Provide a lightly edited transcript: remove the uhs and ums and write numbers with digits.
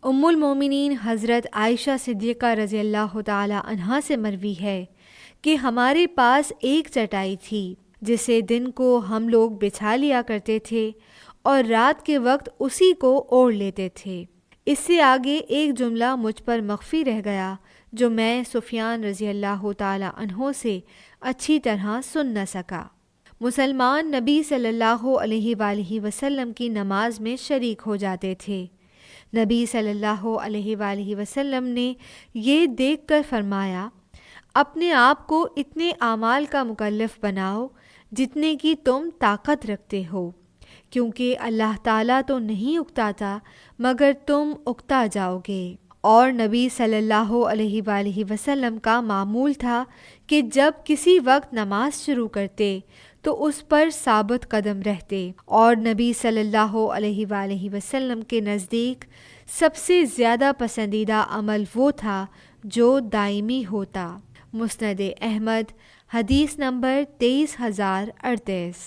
ام المومنین حضرت عائشہ صدیقہ رضی اللہ تعالی عنہا سے مروی ہے کہ ہمارے پاس ایک چٹائی تھی جسے دن کو ہم لوگ بچھا لیا کرتے تھے اور رات کے وقت اسی کو اوڑھ لیتے تھے۔ اس سے آگے ایک جملہ مجھ پر مخفی رہ گیا جو میں سفیان رضی اللہ تعالی عنہ سے اچھی طرح سن نہ سکا۔ مسلمان نبی صلی اللہ علیہ وآلہ وسلم کی نماز میں شریک ہو جاتے تھے۔ نبی صلی اللہ علیہ وآلہ وسلم نے یہ دیکھ کر فرمایا، اپنے آپ کو اتنے اعمال کا مکلف بناؤ جتنے کی تم طاقت رکھتے ہو، کیونکہ اللہ تعالیٰ تو نہیں اکتاتا مگر تم اکتا جاؤ گے۔ اور نبی صلی اللہ علیہ وآلہ وسلم کا معمول تھا کہ جب کسی وقت نماز شروع کرتے تو اس پر ثابت قدم رہتے، اور نبی صلی اللہ علیہ وآلہ وسلم کے نزدیک سب سے زیادہ پسندیدہ عمل وہ تھا جو دائمی ہوتا۔ مسند احمد، حدیث نمبر 23,038۔